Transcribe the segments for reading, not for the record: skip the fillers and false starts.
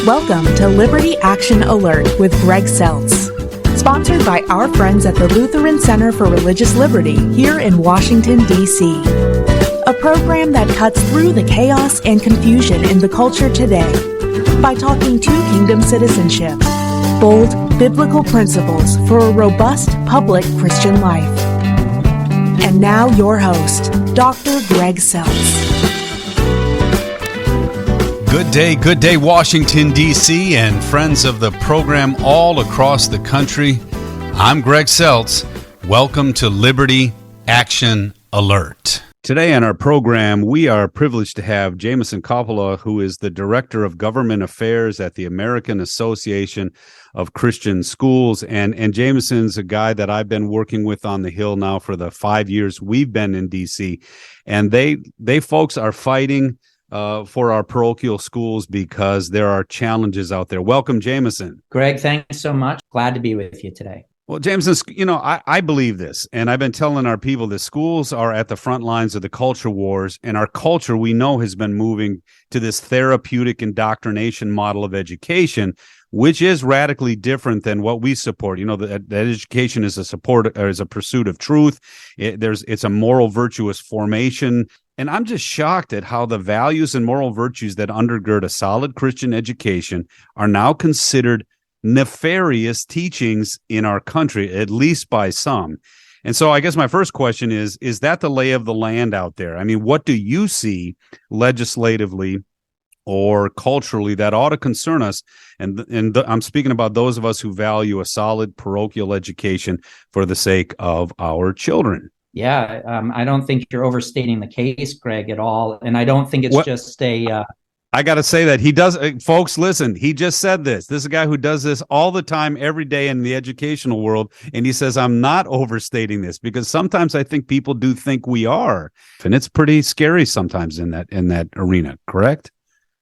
Welcome to Liberty Action Alert with Greg Seltz, sponsored by our friends at the Lutheran Center for Religious Liberty here in Washington, D.C. A program that cuts through the chaos and confusion in the culture today by talking to kingdom citizenship, bold biblical principles for a robust public Christian life. And now your host, Dr. Greg Seltz. Good day, Washington, D.C., and friends of the program all across the country. I'm Greg Seltz. Welcome to Liberty Action Alert. Today on our program, we are privileged to have Jamison Coppola, who is the Director of Government Affairs at the American Association of Christian Schools. And Jamison's a guy that I've been working with on the Hill now for the 5 years we've been in D.C. And they folks are fighting for our parochial schools because there are challenges out there. Welcome, Jamison. Greg, thanks so much. Glad to be with you today. Well, Jamison, I believe this, and I've been telling our people that schools are at the front lines of the culture wars, and our culture, we know, has been moving to this therapeutic indoctrination model of education, which is radically different than what we support. That education is a pursuit of truth. It's a moral, virtuous formation. And I'm just shocked at how the values and moral virtues that undergird a solid Christian education are now considered nefarious teachings in our country, at least by some. And so I guess my first question is that the lay of the land out there? I mean, what do you see legislatively or culturally that ought to concern us? And I'm speaking about those of us who value a solid parochial education for the sake of our children. Yeah, I don't think you're overstating the case, Greg, at all. And I don't think it's just a... I got to say that he does, folks, listen, he just said this. This is a guy who does this all the time, every day in the educational world. And he says, I'm not overstating this, because sometimes I think people do think we are. And it's pretty scary sometimes in that arena, correct?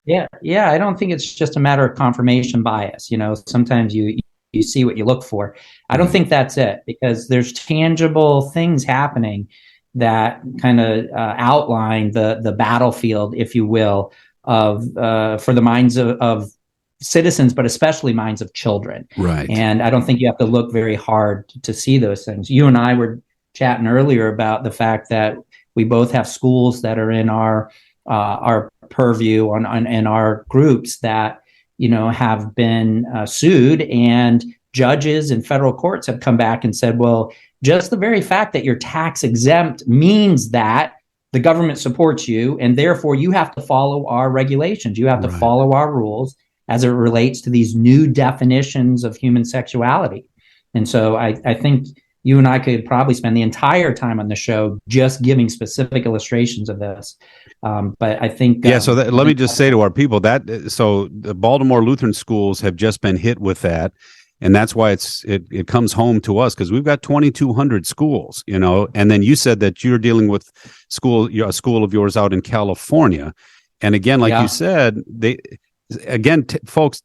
Yeah. I don't think it's just a matter of confirmation bias. Sometimes you see what you look for. I don't think that's it, because there's tangible things happening that kind of outline the battlefield, if you will, of for the minds of citizens, but especially minds of children. Right. And I don't think you have to look very hard to see those things. You and I were chatting earlier about the fact that we both have schools that are in our purview and our groups that have been sued, and judges and federal courts have come back and said, well, just the very fact that you're tax exempt means that the government supports you, and therefore you have to follow our regulations. You have to follow our rules as it relates to these new definitions of human sexuality. And so I think you and I could probably spend the entire time on the show just giving specific illustrations of this. But I think... So let me just say to our people so the Baltimore Lutheran schools have just been hit with that. And that's why it comes home to us, because we've got 2,200 schools, and then you said that you're dealing with a school of yours out in California. And again, like you said, folks,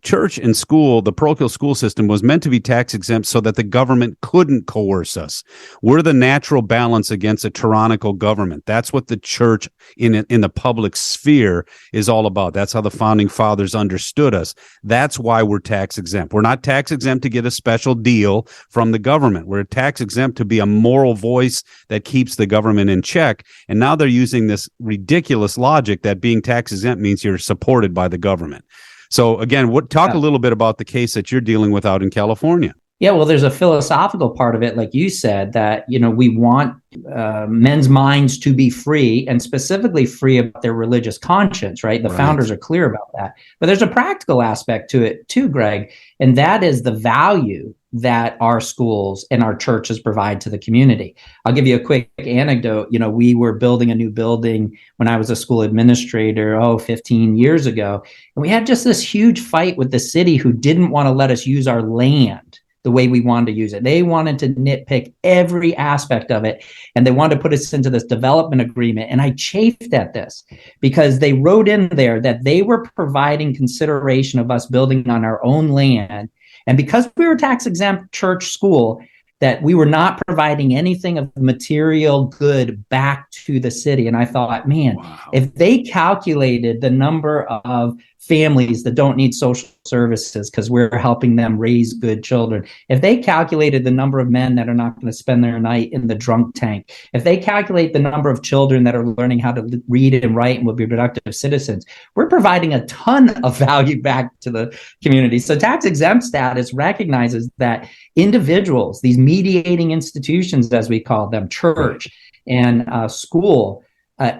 church and school, the parochial school system was meant to be tax exempt so that the government couldn't coerce us. We're the natural balance against a tyrannical government. That's what the church in the public sphere is all about. That's how the founding fathers understood us. That's why we're tax exempt. We're not tax exempt to get a special deal from the government. We're tax exempt to be a moral voice that keeps the government in check. And now they're using this ridiculous logic that being tax exempt means you're supported by the government. So again, talk a little bit about the case that you're dealing with out in California. Yeah, well, there's a philosophical part of it, like you said, that we want men's minds to be free, and specifically free about their religious conscience, right? The founders are clear about that. But there's a practical aspect to it too, Greg, and that is the value that our schools and our churches provide to the community. I'll give you a quick anecdote. We were building a new building when I was a school administrator, 15 years ago. And we had just this huge fight with the city who didn't want to let us use our land the way we wanted to use it. They wanted to nitpick every aspect of it, and they wanted to put us into this development agreement. And I chafed at this because they wrote in there that they were providing consideration of us building on our own land. And because we were a tax exempt church school, that we were not providing anything of material good back to the city. And I thought, man, if they calculated the number of families that don't need social services because we're helping them raise good children, if they calculated the number of men that are not going to spend their night in the drunk tank, if they calculate the number of children that are learning how to read and write and will be productive citizens, we're providing a ton of value back to the community. So tax exempt status recognizes that individuals, these mediating institutions, as we call them, church and school,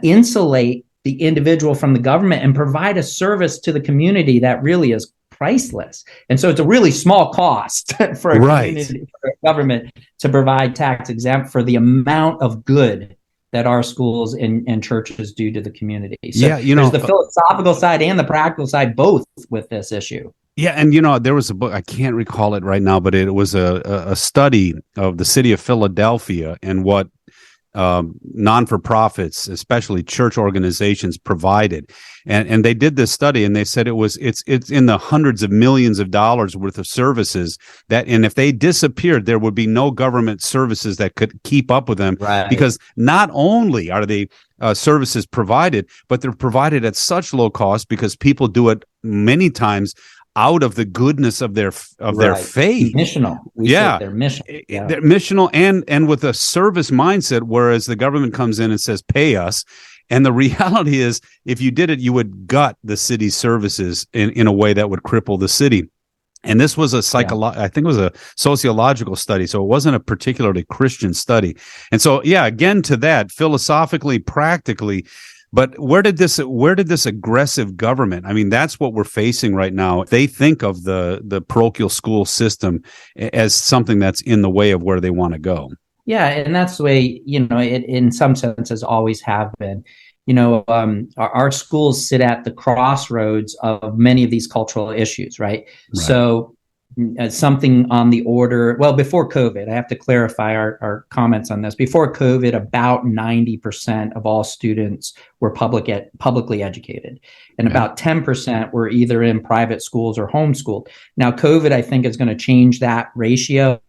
insulate the individual from the government and provide a service to the community that really is priceless. And so it's a really small cost for a community, for a government to provide tax exempt for the amount of good that our schools and churches do to the community. So there's the philosophical side and the practical side, both with this issue. Yeah, and there was a book, I can't recall it right now, but it was a study of the city of Philadelphia and what non-for-profits, especially church organizations, provided. And they did this study, and they said it's in the hundreds of millions of dollars worth of services and if they disappeared, there would be no government services that could keep up with them, because not only are they services provided, but they're provided at such low cost because people do it many times out of the goodness of their faith. Missional. They're missional. They're missional and with a service mindset, whereas the government comes in and says, pay us. And the reality is, if you did it, you would gut the city's services in a way that would cripple the city. And this was I think it was a sociological study, so it wasn't a particularly Christian study. And so, again, to that, philosophically, practically, but where did this aggressive government? I mean, that's what we're facing right now. They think of the parochial school system as something that's in the way of where they want to go. Yeah, and that's the way, it in some senses always have been. Our schools sit at the crossroads of many of these cultural issues, right? So something on the order, before COVID, I have to clarify our comments on this. Before COVID, about 90% of all students were publicly educated, and about 10% were either in private schools or homeschooled. Now, COVID, I think, is going to change that ratio.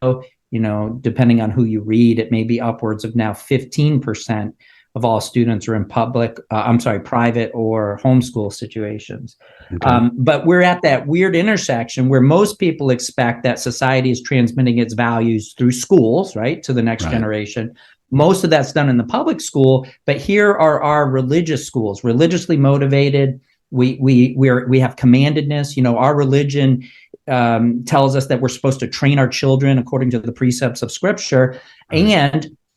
Depending on who you read, it may be upwards of now 15% of all students are in private or homeschool situations. Okay. But we're at that weird intersection where most people expect that society is transmitting its values through schools, right, to the next generation. Most of that's done in the public school, but here are our religious schools, religiously motivated. We have commandedness. Our religion tells us that we're supposed to train our children according to the precepts of Scripture,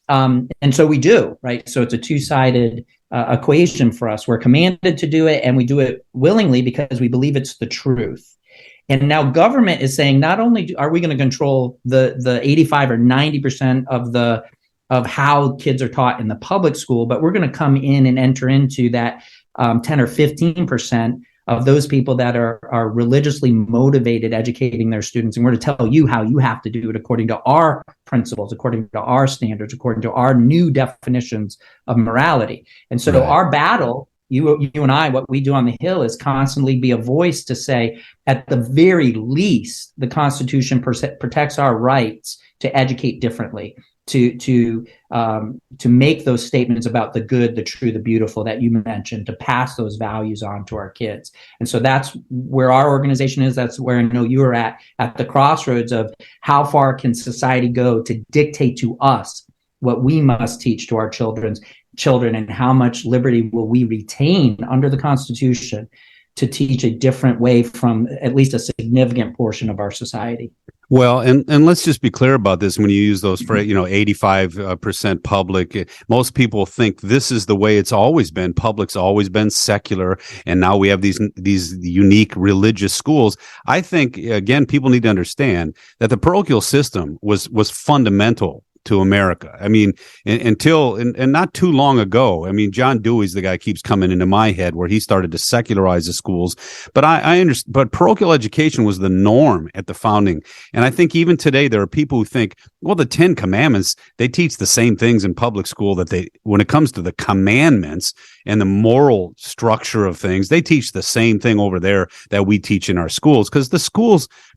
and so we do, right? So it's a two-sided equation for us. We're commanded to do it, and we do it willingly because we believe it's the truth. And now government is saying, not only are we going to control the 85 or 90% of how kids are taught in the public school, but we're going to come in and enter into that 10 or 15% of those people that are religiously motivated educating their students. And we're to tell you how you have to do it according to our principles, according to our standards, according to our new definitions of morality. And so our battle, you and I, what we do on the Hill is constantly be a voice to say, at the very least, the Constitution protects our rights to educate differently, to make those statements about the good, the true, the beautiful that you mentioned, to pass those values on to our kids. And so that's where our organization is. That's where I know you are at the crossroads of how far can society go to dictate to us what we must teach to our children, and how much liberty will we retain under the Constitution to teach a different way from at least a significant portion of our society. Well, and let's just be clear about this. When you use those phrases, 85% public, most people think this is the way it's always been. Public's always been secular, and now we have these unique religious schools. I think, again, people need to understand that the parochial system was fundamental to America. I mean, until not too long ago. I mean, John Dewey's the guy who keeps coming into my head, where he started to secularize the schools. But I understand. But parochial education was the norm at the founding, and I think even today there are people who think, well, the 10 Commandments, they teach the same things in public school that when it comes to the commandments and the moral structure of things, they teach the same thing over there that we teach in our schools. Because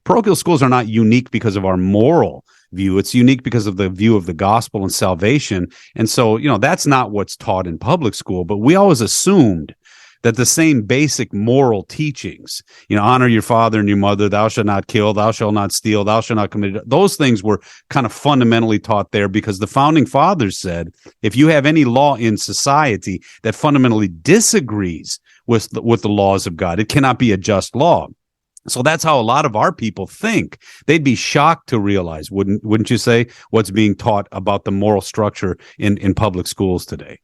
parochial schools are not unique because of our moral view. It's unique because of the view of the gospel and salvation. And so, that's not what's taught in public school, but we always assumed that the same basic moral teachings, honor your father and your mother, thou shalt not kill, thou shalt not steal, thou shalt not commit, those things were kind of fundamentally taught there, because the founding fathers said, if you have any law in society that fundamentally disagrees with the laws of God, it cannot be a just law. So that's how a lot of our people think. They'd be shocked to realize, wouldn't you say, what's being taught about the moral structure in public schools today?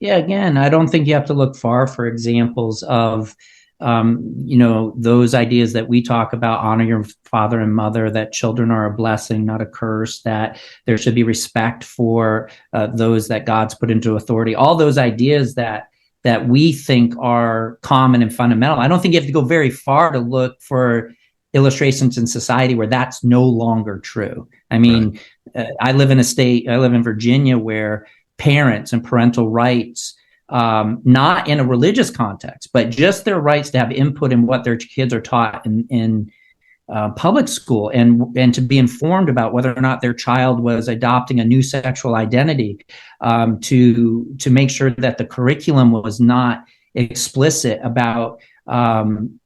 Yeah, again, I don't think you have to look far for examples of, those ideas that we talk about: honor your father and mother, that children are a blessing, not a curse, that there should be respect for those that God's put into authority. All those ideas that we think are common and fundamental. I don't think you have to go very far to look for illustrations in society where that's no longer true. I mean, right. I live in Virginia, where parents and parental rights, not in a religious context, but just their rights to have input in what their kids are taught in public school, and to be informed about whether or not their child was adopting a new sexual identity, to make sure that the curriculum was not explicit about not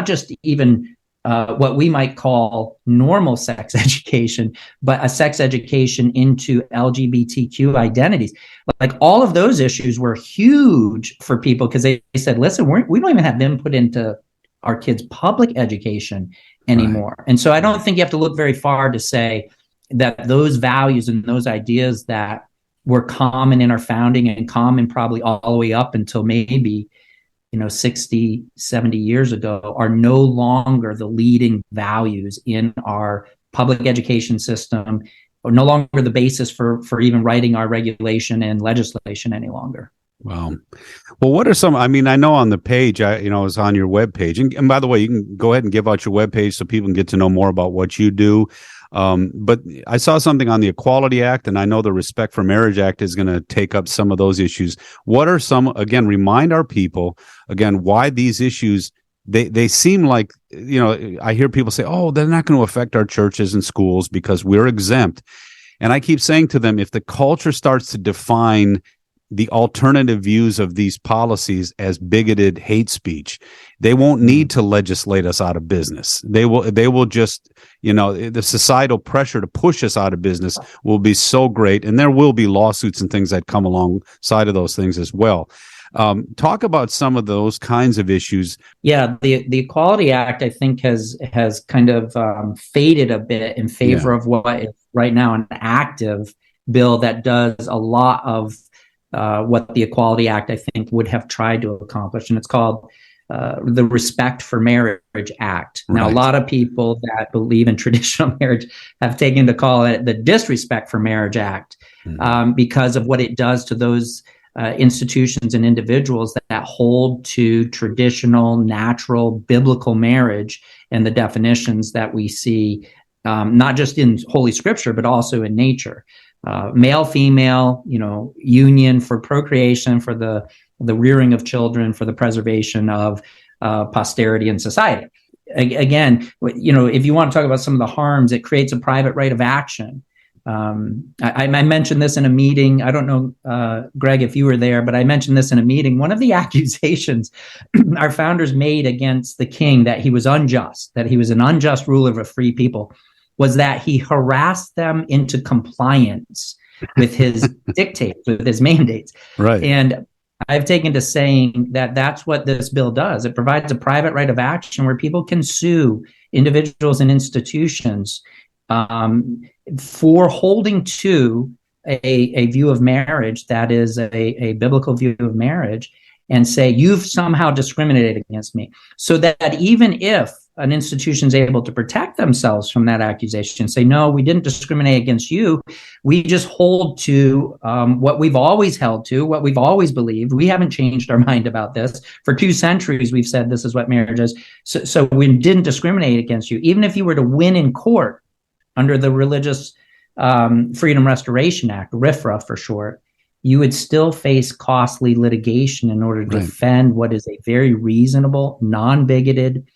just even what we might call normal sex education, but a sex education into LGBTQ identities. Like, all of those issues were huge for people, because they said, listen, we don't even have input into our kids' public education anymore. Right. And so I don't think you have to look very far to say that those values and those ideas that were common in our founding, and common probably all the way up until maybe 60, 70 years ago, are no longer the leading values in our public education system, or no longer the basis for even writing our regulation and legislation any longer. Wow. Well, what are some, I know on the page, I was on your webpage, and by the way, you can go ahead and give out your webpage so people can get to know more about what you do. But I saw something on the Equality Act, and I know the Respect for Marriage Act is going to take up some of those issues. What are some, again, remind our people, again, why these issues, they seem like, I hear people say, oh, they're not going to affect our churches and schools because we're exempt. And I keep saying to them, if the culture starts to define the alternative views of these policies as bigoted hate speech, they won't need to legislate us out of business. They will just, the societal pressure to push us out of business will be so great. And there will be lawsuits and things that come alongside of those things as well. Talk about some of those kinds of issues. Yeah, the Equality Act, I think, has kind of faded a bit in favor of what is right now an active bill that does a lot of what the Equality Act, I think, would have tried to accomplish. And it's called the Respect for Marriage Act. Now, a lot of people that believe in traditional marriage have taken to call it the Disrespect for Marriage Act, because of what it does to those institutions and individuals that hold to traditional, natural, biblical marriage and the definitions that we see, not just in Holy Scripture, but also in nature. Male, female, union for procreation, for the rearing of children, for the preservation of posterity in society. Again, if you want to talk about some of the harms, it creates a private right of action. I mentioned this in a meeting. I don't know, Greg, if you were there, but I mentioned this in a meeting. One of the accusations our founders made against the king, that he was unjust, that he was an unjust ruler of a free people, was that he harassed them into compliance with his dictates, with his mandates. Right. And I've taken to saying that that's what this bill does. It provides a private right of action where people can sue individuals and institutions for holding to a view of marriage that is a biblical view of marriage, and say, you've somehow discriminated against me. So that even if an institution is able to protect themselves from that accusation, say, no, we didn't discriminate against you. We just hold to what we've always held to, what we've always believed. We haven't changed our mind about this. For 2 centuries, we've said this is what marriage is. So we didn't discriminate against you. Even if you were to win in court under the Religious Freedom Restoration Act, RFRA for short, you would still face costly litigation in order to defend what is a very reasonable, non-bigoted,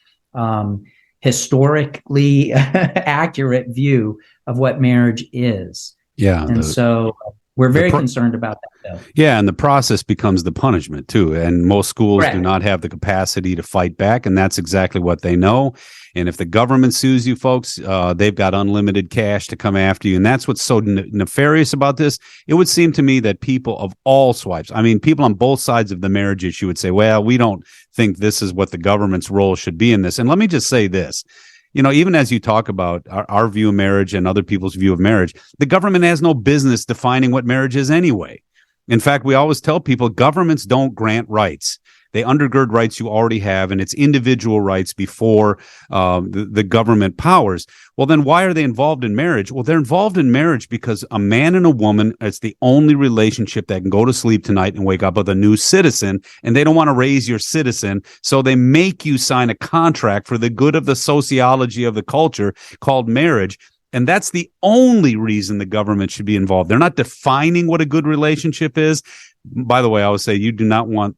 historically accurate view of what marriage is. Yeah. And so we're very concerned about that, though. Yeah, and the process becomes the punishment, too. And most schools Correct. do not have the capacity to fight back, and that's exactly what they know. And if the government sues you, folks, they've got unlimited cash to come after you. And that's what's so nefarious about this. It would seem to me that people of all swipes, I mean, people on both sides of the marriage issue would say, well, we don't think this is what the government's role should be in this. And let me just say this. You know, even as you talk about our view of marriage and other people's view of marriage, the government has no business defining what marriage is anyway. In fact, we always tell people governments don't grant rights. They undergird rights you already have, and it's individual rights before the government powers. Well, then why are they involved in marriage? Well, they're involved in marriage because a man and a woman, it's the only relationship that can go to sleep tonight and wake up with a new citizen, and they don't want to raise your citizen, so they make you sign a contract for the good of the sociology of the culture called marriage. And that's the only reason the government should be involved. They're not defining what a good relationship is. By the way, I would say you do not want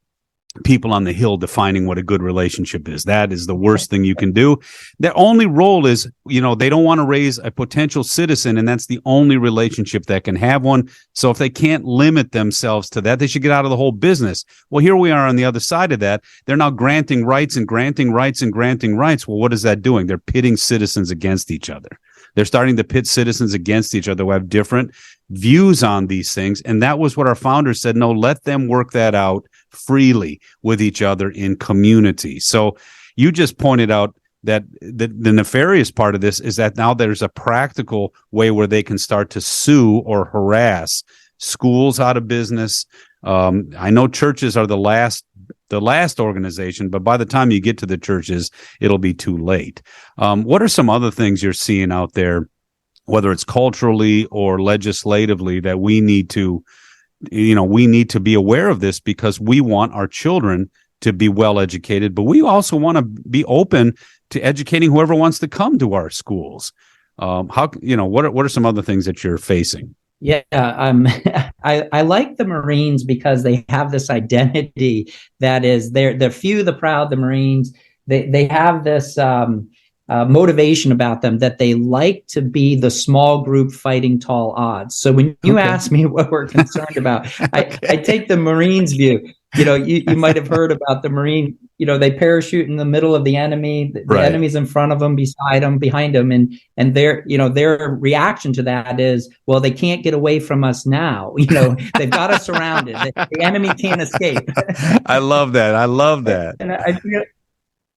people on the Hill defining what a good relationship is. That is the worst thing you can do. Their only role is, you know, they don't want to raise a potential citizen, and that's the only relationship that can have one. So if they can't limit themselves to that, they should get out of the whole business. Well, here we are on the other side of that. They're now granting rights and granting rights and granting rights. Well, what is that doing? They're pitting citizens against each other. They're starting to pit citizens against each other who have different views on these things. And that was what our founders said. No, let them work that out freely with each other in community. So you just pointed out that the nefarious part of this is that now there's a practical way where they can start to sue or harass schools out of business. I know churches are the last organization, but by the time you get to the churches, it'll be too late. What are some other things you're seeing out there, whether it's culturally or legislatively, that we need to be aware of this, because we want our children to be well educated, but we also want to be open to educating whoever wants to come to our schools. What are some other things that you're facing? Yeah, I like the Marines because they have this identity that is they're few, the proud, the Marines. They have this motivation about them that they like to be the small group fighting tall odds. So when you ask me what we're concerned about, I take the Marines view. You know, you might have heard about the Marine. You know, they parachute in the middle of the enemy. The enemy's in front of them, beside them, behind them, and their reaction to that is, well, they can't get away from us now. You know, they've got us surrounded. The enemy can't escape. I love that. And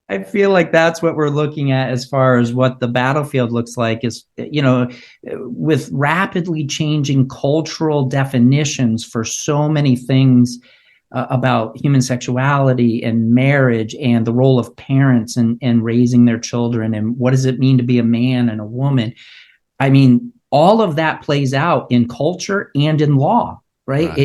I feel like that's what we're looking at as far as what the battlefield looks like is, you know, with rapidly changing cultural definitions for so many things about human sexuality and marriage and the role of parents and raising their children and what does it mean to be a man and a woman. I mean, all of that plays out in culture and in law, right?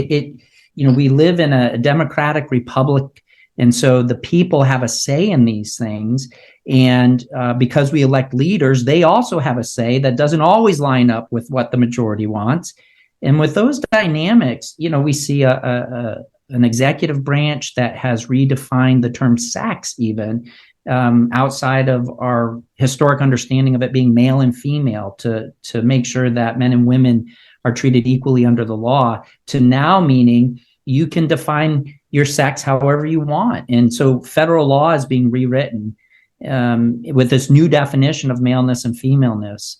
We live in a democratic republic. And so the people have a say in these things. And because we elect leaders, they also have a say that doesn't always line up with what the majority wants. And with those dynamics, you know, we see an executive branch that has redefined the term sex even outside of our historic understanding of it being male and female to make sure that men and women are treated equally under the law, to now meaning you can define your sex however you want. And so federal law is being rewritten with this new definition of maleness and femaleness.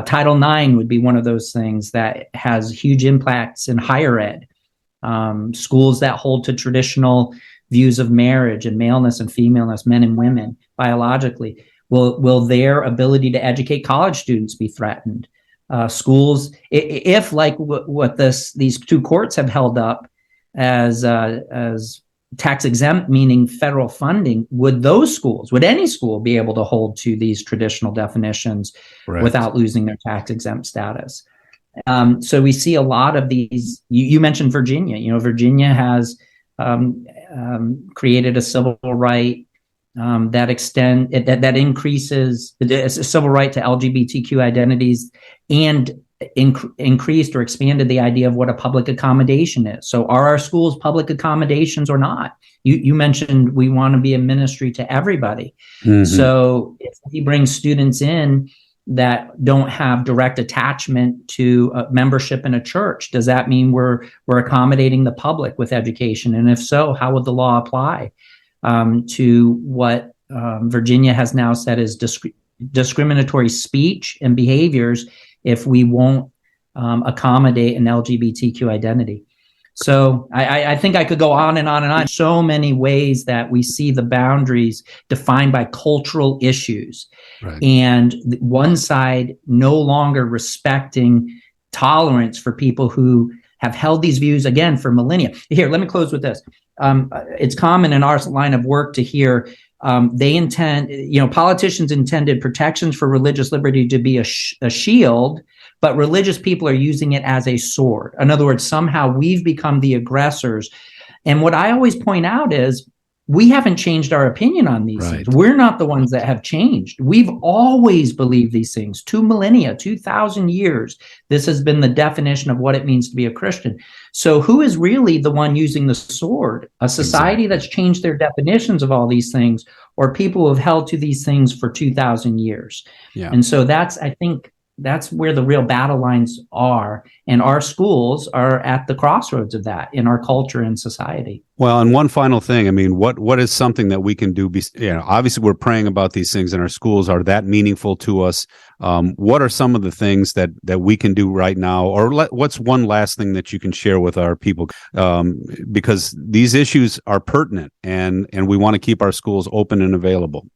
Title IX would be one of those things that has huge impacts in higher ed. Schools that hold to traditional views of marriage and maleness and femaleness, men and women, biologically, will their ability to educate college students be threatened? Schools, if like what these two courts have held up as tax exempt, meaning federal funding, would any school be able to hold to these traditional definitions without losing their tax exempt status? So we see a lot of these. You mentioned Virginia. You know, Virginia has created a civil right that increases a civil right to LGBTQ identities and increased or expanded the idea of what a public accommodation is. So are our schools public accommodations or not? You mentioned we want to be a ministry to everybody. Mm-hmm. So if we bring students in that don't have direct attachment to a membership in a church, does that mean we're accommodating the public with education? And if so, how would the law apply to what Virginia has now said is discriminatory speech and behaviors if we won't accommodate an LGBTQ identity? So I think I could go on and on and on. So many ways that we see the boundaries defined by cultural issues. Right. And one side no longer respecting tolerance for people who have held these views, again, for millennia. Here, let me close with this. It's common in our line of work to hear politicians intended protections for religious liberty to be a shield, but religious people are using it as a sword. In other words, somehow we've become the aggressors. And what I always point out is we haven't changed our opinion on these things. We're not the ones that have changed. We've always believed these things. 2 millennia, 2,000 years. This has been the definition of what it means to be a Christian. So who is really the one using the sword? A society that's changed their definitions of all these things, or people who have held to these things for 2,000 years? Yeah. And so I think that's where the real battle lines are. And our schools are at the crossroads of that in our culture and society. Well, and one final thing, I mean, what is something that we can do? Obviously, we're praying about these things in our schools. Are that meaningful to us? What are some of the things that we can do right now? Or what's one last thing that you can share with our people? Because these issues are pertinent, and we want to keep our schools open and available.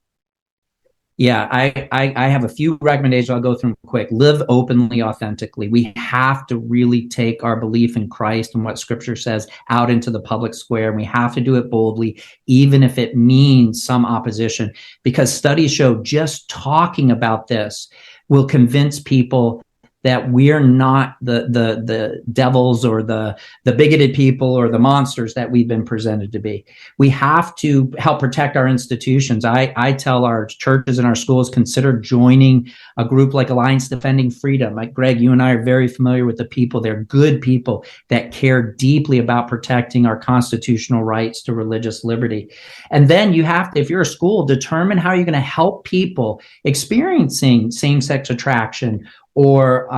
Yeah, I have a few recommendations. I'll go through them quick. Live openly, authentically. We have to really take our belief in Christ and what Scripture says out into the public square. And we have to do it boldly, even if it means some opposition, because studies show just talking about this will convince people that we're not the devils or the bigoted people or the monsters that we've been presented to be. We have to help protect our institutions. I tell our churches and our schools, consider joining a group like Alliance Defending Freedom. Like Greg, you and I are very familiar with the people. They're good people that care deeply about protecting our constitutional rights to religious liberty. And then you have to, if you're a school, determine how you're going to help people experiencing same-sex attraction or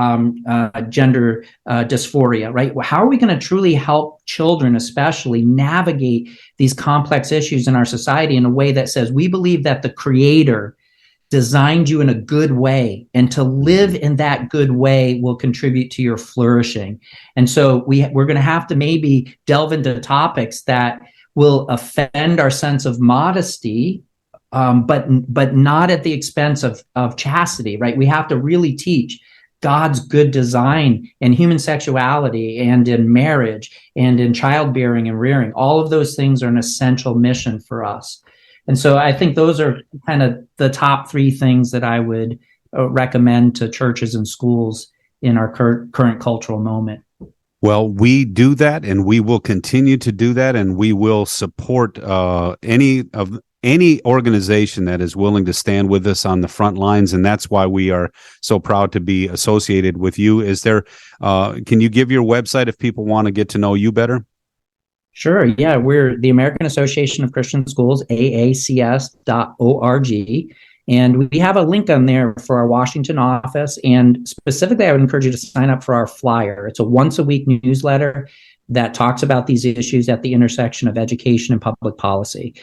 gender dysphoria, right? How are we going to truly help children, especially, navigate these complex issues in our society in a way that says we believe that the Creator designed you in a good way, and to live in that good way will contribute to your flourishing? And so we're going to have to maybe delve into topics that will offend our sense of modesty, but not at the expense of chastity, right? We have to really teach God's good design in human sexuality and in marriage and in childbearing and rearing. All of those things are an essential mission for us. And so I think those are kind of the top 3 things that I would recommend to churches and schools in our current cultural moment. Well, we do that, and we will continue to do that, and we will support any organization that is willing to stand with us on the front lines, and that's why we are so proud to be associated with you. Is there? Can you give your website if people want to get to know you better? Sure. Yeah, we're the American Association of Christian Schools, AACS.org. And we have a link on there for our Washington office. And specifically, I would encourage you to sign up for our flyer. It's a once-a-week newsletter that talks about these issues at the intersection of education and public policy.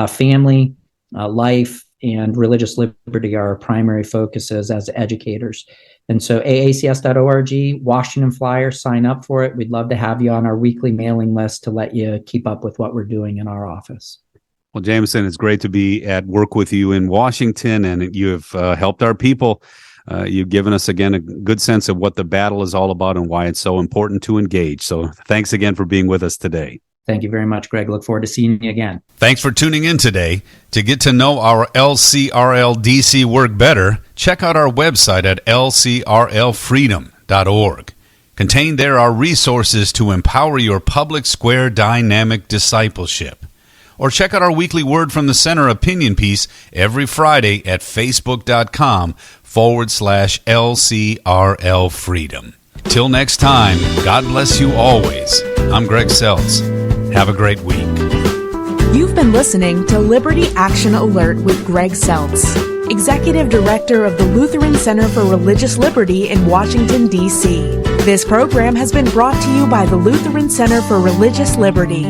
Family, life, and religious liberty are our primary focuses as educators. And so AACS.org, Washington flyer, sign up for it. We'd love to have you on our weekly mailing list to let you keep up with what we're doing in our office. Well, Jamison, it's great to be at work with you in Washington, and you have helped our people. You've given us, again, a good sense of what the battle is all about and why it's so important to engage. So thanks again for being with us today. Thank you very much, Greg. Look forward to seeing you again. Thanks for tuning in today. To get to know our LCRLDC work better, check out our website at lcrlfreedom.org. Contained there are resources to empower your public square dynamic discipleship. Or check out our weekly Word from the Center opinion piece every Friday at facebook.com/LCRL Freedom. Till next time, God bless you always. I'm Greg Seltz. Have a great week. You've been listening to Liberty Action Alert with Greg Seltz, Executive Director of the Lutheran Center for Religious Liberty in Washington, D.C. This program has been brought to you by the Lutheran Center for Religious Liberty.